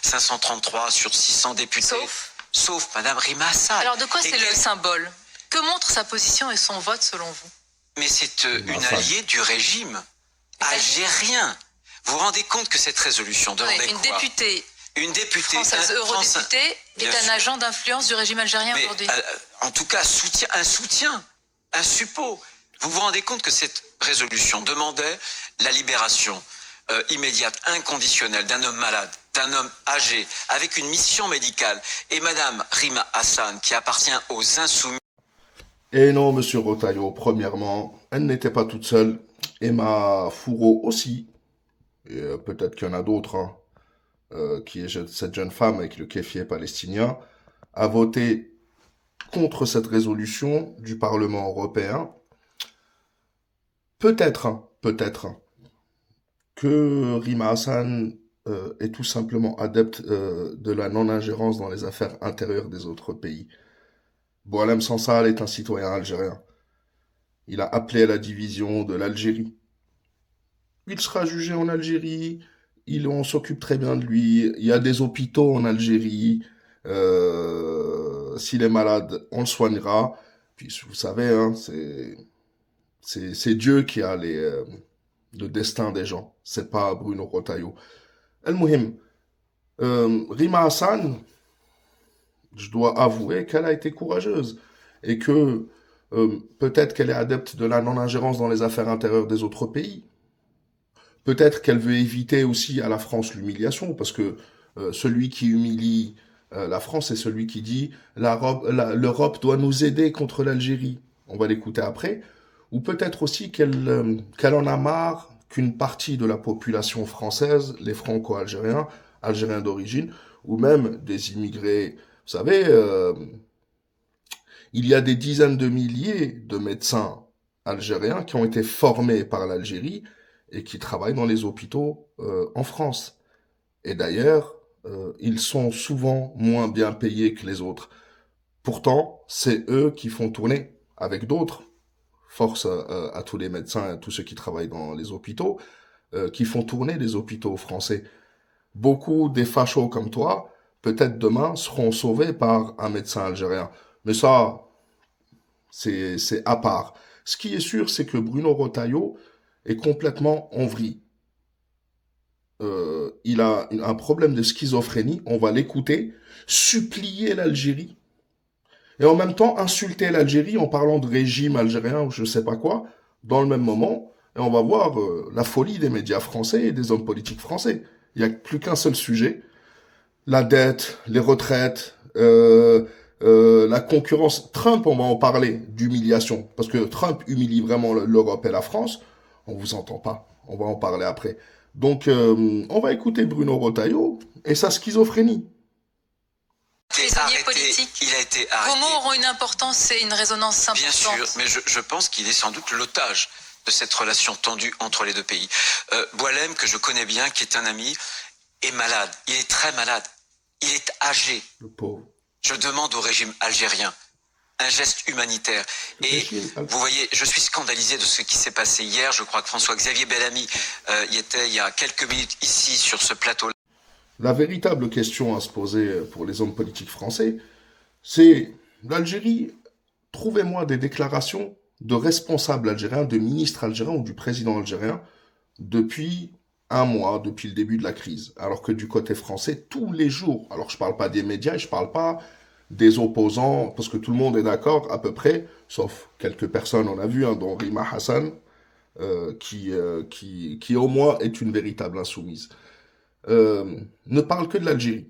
533 sur 600 députés. Sauf Madame Rima Hassan. Alors de quoi c'est le symbole? Que montre sa position et son vote selon vous? Mais c'est une alliée du régime algérien. Vous vous rendez compte que cette résolution demandait une députée française eurodéputée est un agent d'influence du régime algérien aujourd'hui. En tout cas, un soutien, un suppôt. Vous vous rendez compte que cette résolution demandait la libération immédiate, inconditionnelle d'un homme malade, d'un homme âgé, avec une mission médicale. Et Madame Rima Hassan, qui appartient aux Insoumis. Et non, Monsieur Rotaillot, premièrement, elle n'était pas toute seule. Emma Fourreau aussi. Et peut-être qu'il y en a d'autres, hein, qui est cette jeune femme avec le kéfier palestinien, a voté contre cette résolution du Parlement européen. Peut-être que Rima Hassan est tout simplement adepte de la non-ingérence dans les affaires intérieures des autres pays. Boualem Sansal est un citoyen algérien. Il a appelé à la division de l'Algérie. Il sera jugé en Algérie, on s'occupe très bien de lui, il y a des hôpitaux en Algérie, s'il est malade, on le soignera. Puis vous savez, hein, c'est Dieu qui a le destin des gens, c'est pas Bruno Rotaillot. El-Mouhim, Rima Hassan, je dois avouer qu'elle a été courageuse et que peut-être qu'elle est adepte de la non-ingérence dans les affaires intérieures des autres pays. Peut-être qu'elle veut éviter aussi à la France l'humiliation, parce que celui qui humilie la France, c'est celui qui dit l'Europe doit nous aider contre l'Algérie. On va l'écouter après. Ou peut-être aussi qu'elle en a marre qu'une partie de la population française, les franco-algériens, algériens d'origine, ou même des immigrés, vous savez, il y a des dizaines de milliers de médecins algériens qui ont été formés par l'Algérie et qui travaillent dans les hôpitaux en France. Et d'ailleurs, ils sont souvent moins bien payés que les autres. Pourtant, c'est eux qui font tourner, avec d'autres, force à tous les médecins et à tous ceux qui travaillent dans les hôpitaux, qui font tourner les hôpitaux français. Beaucoup des fachos comme toi, peut-être demain, seront sauvés par un médecin algérien. Mais ça, c'est à part. Ce qui est sûr, c'est que Bruno Rotaillot est complètement en vrille. Il a un problème de schizophrénie, on va l'écouter, supplier l'Algérie, et en même temps insulter l'Algérie en parlant de régime algérien ou je sais pas quoi, dans le même moment, et on va voir la folie des médias français et des hommes politiques français. Il n'y a plus qu'un seul sujet, la dette, les retraites, la concurrence. Trump, on va en parler, d'humiliation, parce que Trump humilie vraiment l'Europe et la France. On vous entend pas, on va en parler après. Donc, on va écouter Bruno Rotaillot et sa schizophrénie. Prisonnier politique. Il a été arrêté. Vos mots auront une importance et une résonance importante. Bien sûr, mais je pense qu'il est sans doute l'otage de cette relation tendue entre les deux pays. Boualem, que je connais bien, qui est un ami, est malade. Il est très malade. Il est âgé. Le pauvre. Je demande au régime algérien un geste humanitaire. Et vous voyez, je suis scandalisé de ce qui s'est passé hier. Je crois que François-Xavier Bellamy y était il y a quelques minutes ici sur ce plateau. La véritable question à se poser pour les hommes politiques français, c'est l'Algérie, trouvez-moi des déclarations de responsables algériens, de ministres algériens ou du président algérien depuis un mois, depuis le début de la crise. Alors que du côté français, tous les jours, alors je parle pas des médias, je parle pas des opposants, parce que tout le monde est d'accord à peu près, sauf quelques personnes, on a vu, hein, dont Rima Hassan, qui au moins est une véritable insoumise. Ne parle que de l'Algérie.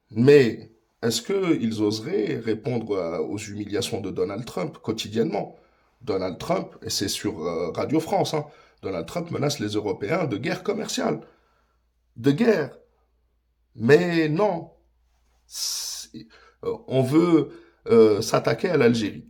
Mais est-ce qu'ils oseraient répondre aux humiliations de Donald Trump quotidiennement? Donald Trump, et c'est sur Radio France, hein, Donald Trump menace les Européens de guerre commerciale. De guerre. Mais non. On veut s'attaquer à l'Algérie,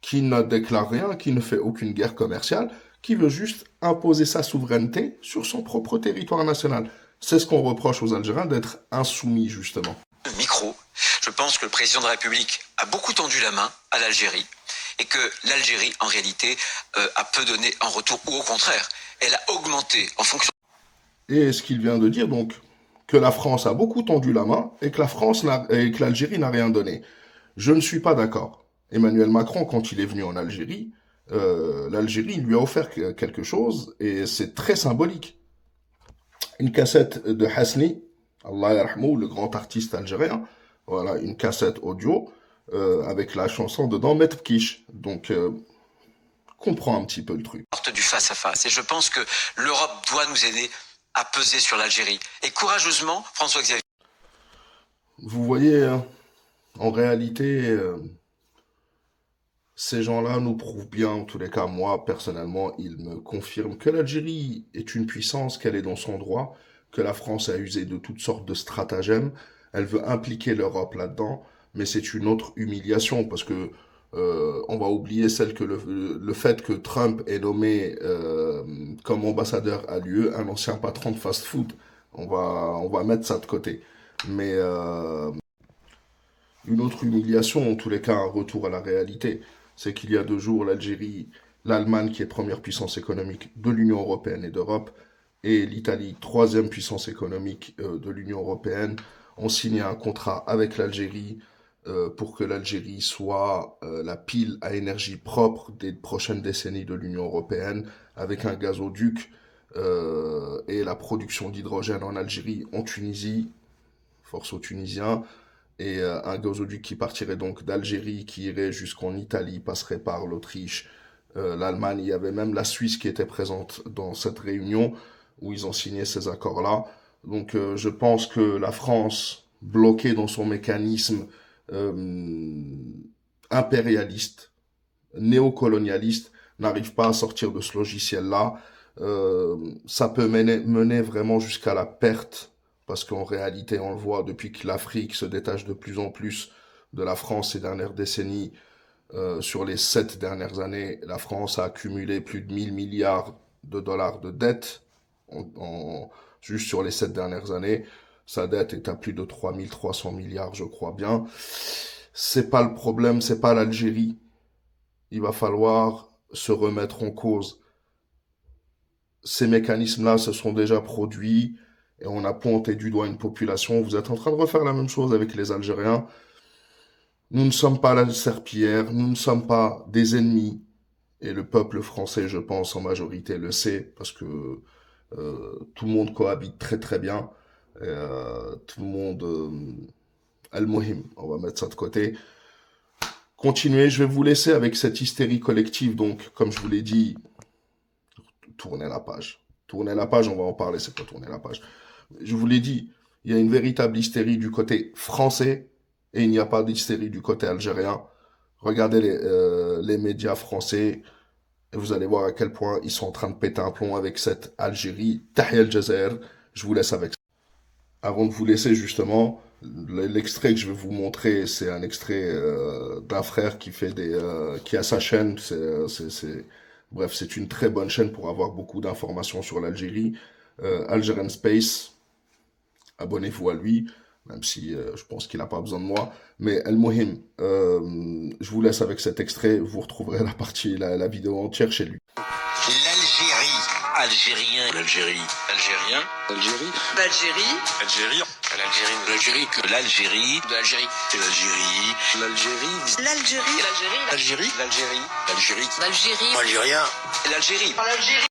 qui ne déclare rien, qui ne fait aucune guerre commerciale, qui veut juste imposer sa souveraineté sur son propre territoire national. C'est ce qu'on reproche aux Algériens, d'être insoumis, justement. Le micro, je pense que le président de la République a beaucoup tendu la main à l'Algérie et que l'Algérie, en réalité, a peu donné en retour, ou au contraire, elle a augmenté en fonction... Et ce qu'il vient de dire, donc, que la France a beaucoup tendu la main et que l'Algérie n'a rien donné. Je ne suis pas d'accord. Emmanuel Macron, quand il est venu en Algérie, l'Algérie lui a offert quelque chose et c'est très symbolique. Une cassette de Hasni, Allah yarhamou, le grand artiste algérien, voilà, une cassette audio avec la chanson dedans, Metbkish. Donc, comprends un petit peu le truc. Du face à face. Et je pense que l'Europe doit nous aider à peser sur l'Algérie. Et courageusement, François-Xavier. Vous voyez, en réalité, ces gens-là nous prouvent bien, en tous les cas, moi, personnellement, ils me confirment que l'Algérie est une puissance, qu'elle est dans son droit, que la France a usé de toutes sortes de stratagèmes. Elle veut impliquer l'Europe là-dedans, mais c'est une autre humiliation, parce que on va oublier celle que le fait que Trump ait nommé comme ambassadeur à l'UE un ancien patron de fast-food. On va mettre ça de côté. Mais une autre humiliation, en tous les cas, un retour à la réalité, c'est qu'il y a 2 jours, l'Allemagne, qui est première puissance économique de l'Union européenne et d'Europe, et l'Italie, 3e puissance économique de l'Union européenne, ont signé un contrat avec l'Algérie pour que l'Algérie soit la pile à énergie propre des prochaines décennies de l'Union européenne, avec un gazoduc et la production d'hydrogène en Algérie, en Tunisie, force aux Tunisiens, et un gazoduc qui partirait donc d'Algérie, qui irait jusqu'en Italie, passerait par l'Autriche, l'Allemagne. Il y avait même la Suisse qui était présente dans cette réunion où ils ont signé ces accords-là. Donc je pense que la France, bloquée dans son mécanisme impérialiste, néocolonialiste, n'arrive pas à sortir de ce logiciel-là. Ça peut mener vraiment jusqu'à la perte, parce qu'en réalité, on le voit depuis que l'Afrique se détache de plus en plus de la France ces dernières décennies. Sur les 7 dernières années, la France a accumulé plus de 1000 milliards de dollars de dette juste sur les 7 dernières années. Sa dette est à plus de 3300 milliards, je crois bien. C'est pas le problème, c'est pas l'Algérie. Il va falloir se remettre en cause. Ces mécanismes-là se sont déjà produits et on a pointé du doigt une population. Vous êtes en train de refaire la même chose avec les Algériens. Nous ne sommes pas la serpillière, nous ne sommes pas des ennemis. Et le peuple français, je pense, en majorité le sait, parce que tout le monde cohabite très très bien. Tout le monde... Al-Mohim, on va mettre ça de côté. Continuez, je vais vous laisser avec cette hystérie collective. Donc, comme je vous l'ai dit, tournez la page. Tournez la page, on va en parler, c'est pas tourner la page. Je vous l'ai dit, il y a une véritable hystérie du côté français et il n'y a pas d'hystérie du côté algérien. Regardez les médias français et vous allez voir à quel point ils sont en train de péter un plomb avec cette Algérie. Tahia al-Jazair, je vous laisse avec ça. Avant de vous laisser justement, l'extrait que je vais vous montrer, c'est un extrait d'un frère qui fait qui a sa chaîne. Bref, c'est une très bonne chaîne pour avoir beaucoup d'informations sur l'Algérie. Algerian Space, abonnez-vous à lui, même si je pense qu'il n'a pas besoin de moi. Mais Al-Mohim, je vous laisse avec cet extrait. Vous retrouverez la vidéo entière chez lui. L'Algérie. Algérien. L'Algérie. Algérien. Algérie. L'Algérie. Algérie. L'Algérie. L'Algérie. Que l'Algérie. De l'Algérie. C'est l'Algérie. L'Algérie. L'Algérie. L'Algérie. L'Algérie. L'Algérie. L'Algérie. L'Algérie. Algérien. L'Algérie. L'Algérie.